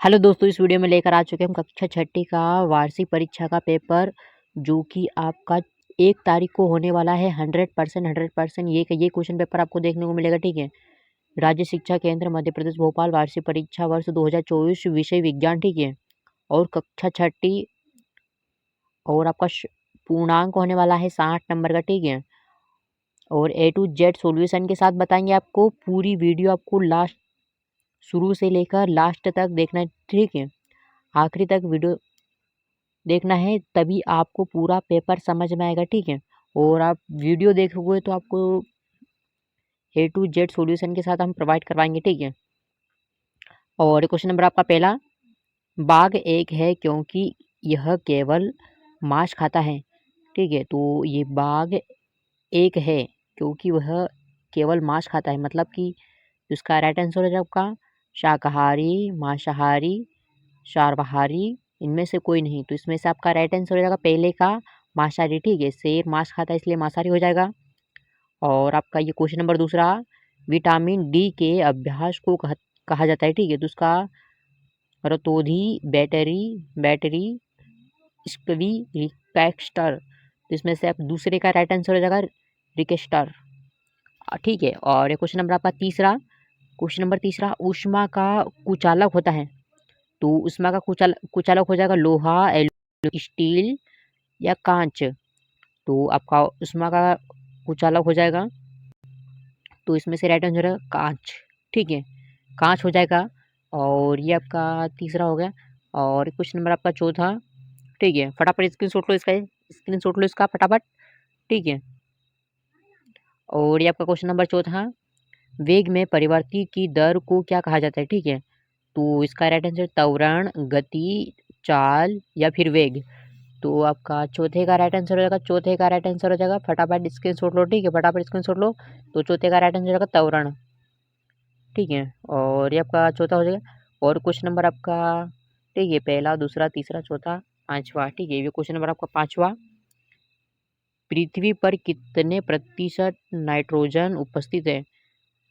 Hello दोस्तों, इस video में लेकर आ चुके हैं हम कक्षा छठी का वार्षिक परीक्षा का पेपर, जो कि आपका 1 तारीख को होने वाला है। 100% ये क्वेश्चन पेपर आपको देखने को मिलेगा। ठीक है। राज्य शिक्षा केंद्र मध्य प्रदेश भोपाल, वार्षिक परीक्षा वर्ष 2024, विषय विज्ञान। ठीक है। और कक्षा छठी, और आपका पूर्णांक होने वाला है 60 नंबर का। ठीक है। और A to Z सॉल्यूशन के साथ बताएंगे आपको। पूरी वीडियो आपको लास्ट, शुरू से लेकर लास्ट तक देखना है। ठीक है। आखिरी तक वीडियो देखना है, तभी आपको पूरा पेपर समझ में आएगा। ठीक है। और आप वीडियो देखोगे तो आपको A to Z सॉल्यूशन के साथ हम प्रोवाइड करवाएंगे। ठीक है। और क्वेश्चन नंबर आपका पहला, बाघ एक है क्योंकि यह केवल मांस खाता है। ठीक है। तो ये बाघ एक है क्योंकि वह केवल मांस खाता है, मतलब कि इसका राइट आंसर हो जाएगा आपका शाकाहारी, मांसाहारी, सर्वाहारी, इनमें से कोई नहीं। तो इसमें से आपका राइट आंसर हो जाएगा पहले का मांसाहारी। ठीक है। शेर मांस खाता है इसलिए मांसाहारी हो जाएगा। और आपका ये क्वेश्चन नंबर दूसरा, विटामिन डी के अभ्यास को कहा जाता है। ठीक है। तो उसका रतौंधी, बैटरी बैटरी स्कवी, रिकेस्टर। तो इसमें से आप दूसरे का राइट आंसर हो जाएगा रिकेस्टर। ठीक है। और क्वेश्चन नंबर आपका तीसरा, क्वेश्चन नंबर तीसरा, ऊष्मा का कुचालक होता है। तो ऊष्मा का कुचालक हो जाएगा लोहा, एल्यूमीनियम, स्टील या कांच। तो आपका ऊष्मा का कुचालक हो जाएगा, तो इसमें से राइट आंसर है कांच। ठीक है। कांच हो जाएगा। और ये आपका तीसरा हो गया। और क्वेश्चन नंबर आपका चौथा। ठीक है। फटाफट स्क्रीनशॉट लो इसका, स्क्रीनशॉट लो इसका फटाफट। ठीक है। और ये आपका क्वेश्चन नंबर चौथा, वेग में परिवर्ती की दर को क्या कहा जाता है। ठीक है। तो इसका राइट आंसर त्वरण, गति, चाल या फिर वेग। तो आपका चौथे का राइट आंसर हो जाएगा, चौथे का राइट आंसर हो जाएगा, फटाफट स्क्रीनशॉट लो। ठीक है। फटाफट स्क्रीनशॉट लो। तो चौथे का राइट आंसर हो जाएगा त्वरण। ठीक है। और ये आपका चौथा हो जाएगा। और क्वेश्चन नंबर आपका, ठीक है, पहला, दूसरा, तीसरा, चौथा, पांचवा। ठीक है। ये क्वेश्चन नंबर आपका पांचवा, पृथ्वी पर कितने प्रतिशत नाइट्रोजन उपस्थित है।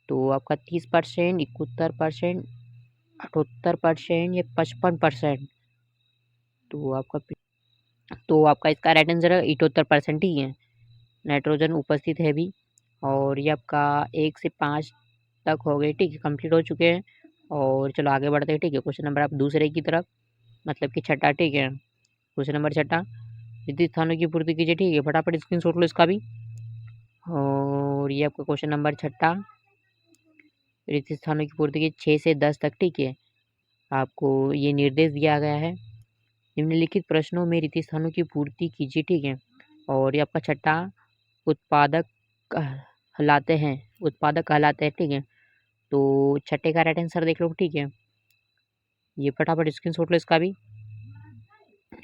तो आपका 30%, 71%, 78% या 55%। तो आपका इसका राइट आंसर है 78%। ही है, नाइट्रोजन उपस्थित है भी। और ये आपका 1 से 5 तक हो गए। ठीक है, कंप्लीट हो चुके हैं। और चलो आगे बढ़ते हैं। ठीक है। क्वेश्चन नंबर आप दूसरे की तरफ, मतलब कि छठा। ठीक है। क्वेश्चन नंबर छठा, रिक्त स्थानों की पूर्ति कीजिए। ठीक है। फटाफट स्क्रीनशॉट लो इसका भी। और ये आपका क्वेश्चन नंबर छठा, रिक्त स्थानों की पूर्ति की 6 से 10 तक। ठीक है। आपको ये निर्देश दिया गया है, निम्नलिखित प्रश्नों में रिक्त स्थानों की पूर्ति कीजिए। ठीक है। और ये आपका छठा, उत्पादक कहलाते हैं, उत्पादक कहलाते हैं। ठीक है। तो छठे का राइट आंसर देख लो। ठीक है। ये फटाफट स्क्रीनशॉट लो इसका भी।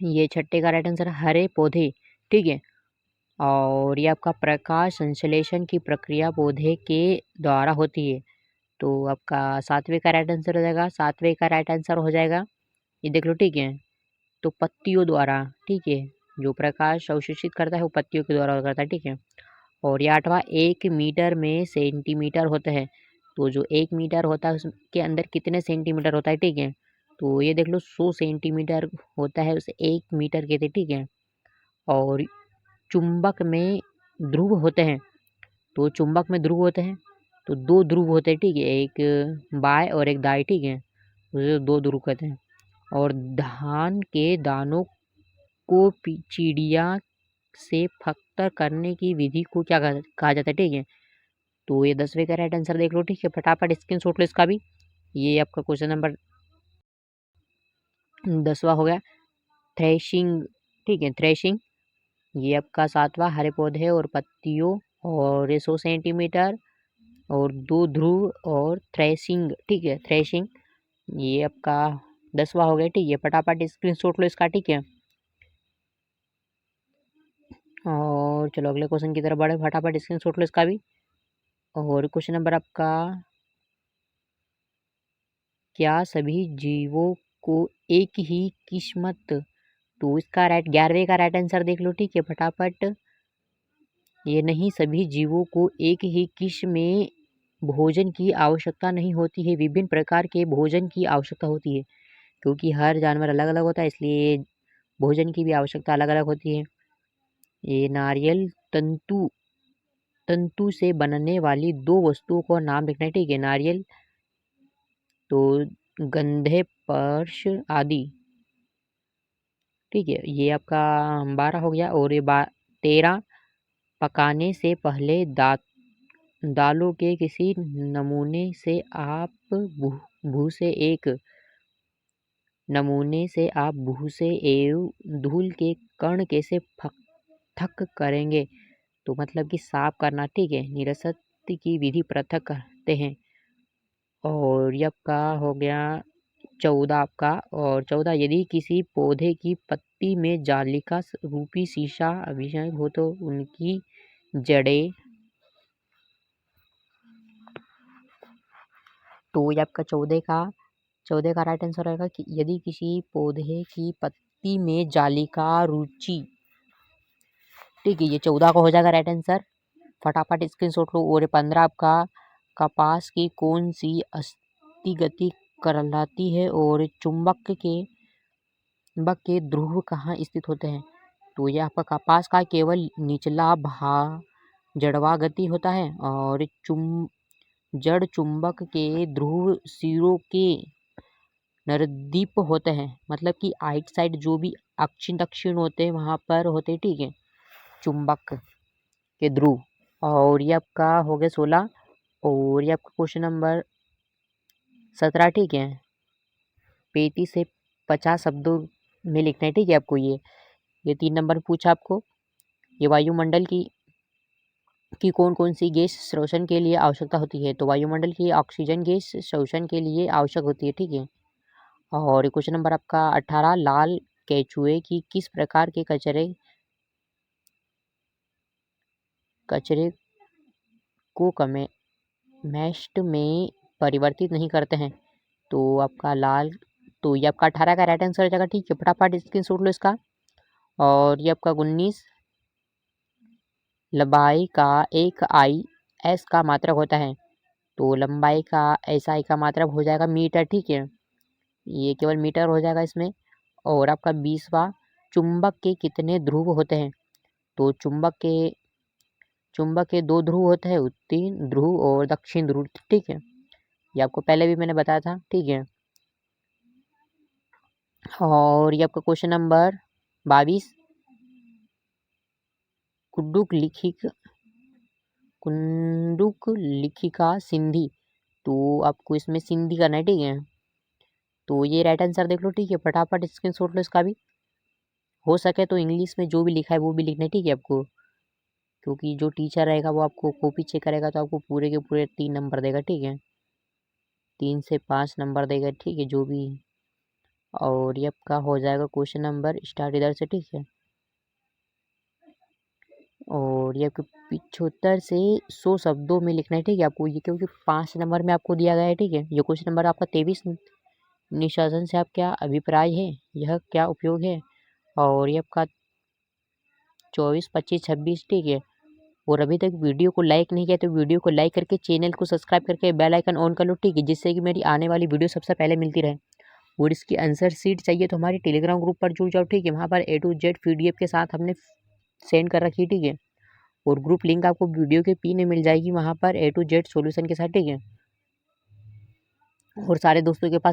ये छठे का राइट आंसर हरे पौधे। ठीक है। और ये आपका प्रकाश संश्लेषण की प्रक्रिया पौधे के द्वारा होती है। तो आपका सातवें का राइट आंसर हो जाएगा, सातवें का राइट आंसर हो जाएगा, ये देख लो। ठीक है। तो पत्तियों द्वारा। ठीक है। जो प्रकाश अवशोषित करता है वो पत्तियों के द्वारा करता है। ठीक है। और ये आठवां, 1 मीटर में सेंटीमीटर होता है। तो जो 1 मीटर होता है उसके अंदर कितने सेंटीमीटर होता है। ठीक है। तो ये देख लो, 100 सेंटीमीटर होता है, उसे 1 मीटर कहते हैं। ठीक है। और चुंबक में ध्रुव होते हैं। तो चुंबक में ध्रुव होते हैं, तो 2 ध्रुव होते हैं। ठीक है। एक बाएं और एक दाएं। ठीक है। उसे 2 ध्रुव कहते हैं। और धान के दानों को चिड़िया से फक्तर करने की विधि को क्या कहा जाता है। ठीक है। तो ये 10वें का राइट आंसर देख लो। ठीक है। फटाफट स्क्रीनशॉट लो इसका भी। ये आपका क्वेश्चन नंबर 10वां हो गया, थ्रेशिंग। ठीक है, थ्रेशिंग। ये आपका 7वां, हरे पौधे और पत्तियों, और ये 100 सेंटीमीटर, और 2 ध्रुव, और थ्रेशिंग। ठीक है, थ्रेशिंग। ये आपका 10वां हो गया। ठीक है। फटाफट स्क्रीनशॉट लो इसका। ठीक है। और चलो अगले क्वेश्चन की तरफ बढ़े, फटाफट स्क्रीनशॉट लो इसका भी। और क्वेश्चन नंबर आपका, क्या सभी जीवों को एक ही किस्मत। तो इसका राइट, 11वें का राइट आंसर देख लो। ठीक है। फटाफट, ये नहीं, सभी जीवों को एक ही किस्म में भोजन की आवश्यकता नहीं होती है, विभिन्न प्रकार के भोजन की आवश्यकता होती है। क्योंकि हर जानवर अलग अलग होता है, इसलिए भोजन की भी आवश्यकता अलग अलग होती है। ये नारियल तंतु तंतु से बनने वाली दो वस्तुओं को नाम लिखना है, ठीक है। नारियल तो गंधे पर्श आदि, ठीक है। ये आपका 12 हो गया। और ये 13 पकाने से पहले दालों के किसी नमूने से आप भूसे एवं धूल के कण कैसे पृथक करेंगे। तो मतलब कि साफ करना, ठीक है। निरस्त की विधि पृथक करते हैं। और ये आपका हो गया 14 आपका। और 14, यदि किसी पौधे की पत्ती में जालिका रूपी सीसा अभिषेक हो तो उनकी जड़ें, तो ये आपका 14 का राइट आंसर रहेगा कि यदि किसी पौधे की पत्ती में जालिका रुचि, ठीक है। ये 14 का हो जाएगा राइट आंसर। फटाफट स्क्रीनशॉट लो। और 15 आपका, कपास की कौन सी अस्थि गति कहलाती है और चुंबक के ध्रुव कहाँ स्थित होते हैं। तो ये आपका कपास का केवल निचला भाग जड़वा गति होता है और जड़ चुंबक के ध्रुव सिरों के नरदीप होते हैं। मतलब कि आइट साइड जो भी अक्षिण दक्षिण होते हैं वहाँ पर होते हैं, ठीक है, चुंबक के ध्रुव। और ये आपका हो गया 16। और ये आपका क्वेश्चन नंबर 17, ठीक है। 35 से 50 शब्दों में लिखना है, ठीक है आपको। ये 3 नंबर पूछा आपको। ये वायुमंडल की कौन कौन सी गैस श्वसन के लिए आवश्यकता होती है। तो वायुमंडल की ऑक्सीजन गैस श्वसन के लिए आवश्यक होती है, ठीक है। और क्वेश्चन नंबर आपका 18, लाल केचुए की किस प्रकार के कचरे को कमेस्ट में परिवर्तित नहीं करते हैं। तो आपका तो ये आपका 18 का राइट आंसर हो जाएगा, ठीक है। फटाफट स्क्रीनशॉट लो इसका। और ये आपका 19, लंबाई का एक आई एस का मात्रक होता है। तो लंबाई का SI का मात्रक हो जाएगा मीटर, ठीक है। ये केवल मीटर हो जाएगा इसमें। और आपका 20वां, चुंबक के कितने ध्रुव होते हैं। तो चुंबक के 2 ध्रुव होते हैं, उत्तरी ध्रुव और दक्षिण ध्रुव, ठीक है। ये आपको पहले भी मैंने बताया था, ठीक है। और ये आपका क्वेश्चन नंबर 22, कुंडुक लिखिका सिंधी। तो आपको इसमें सिंधी करना है, ठीक है। तो ये राइट आंसर देख लो, ठीक है। फटाफट स्क्रीनशॉट लो इसका भी। हो सके तो इंग्लिश में जो भी लिखा है वो भी लिखना है, ठीक है आपको। क्योंकि जो टीचर रहेगा वो आपको कॉपी चेक करेगा तो आपको पूरे के पूरे 3 नंबर देगा, ठीक है। 3 से 5 नंबर देगा, ठीक है, जो भी। और ये आपका हो जाएगा क्वेश्चन नंबर स्टार्ट इधर से, ठीक है। और ये आपके 75 से 100 शब्दों में लिखना है, ठीक है आपको। ये क्योंकि 5 नंबर में आपको दिया गया है, ठीक है। ये क्वेश्चन नंबर आपका 23, निशासन से आप क्या अभिप्राय है, यह क्या उपयोग है। और ये आपका 24, 25, 26, ठीक है। और अभी तक वीडियो को लाइक नहीं किया तो वीडियो को लाइक करके चैनल को सब्सक्राइब करके बेल आइकन ऑन कर लो, ठीक है, जिससे कि मेरी आने वाली वीडियो सबसे पहले मिलती रहे। और इसकी आंसर शीट चाहिए तो हमारे टेलीग्राम ग्रुप पर जुड़ जाओ, ठीक है। वहाँ पर A to Z PDF के साथ हमने सेंड कर रखी है, ठीक है। और ग्रुप लिंक आपको वीडियो के पी में मिल जाएगी वहाँ पर A to Z सॉल्यूशन के साथ, ठीक है। और सारे दोस्तों के पास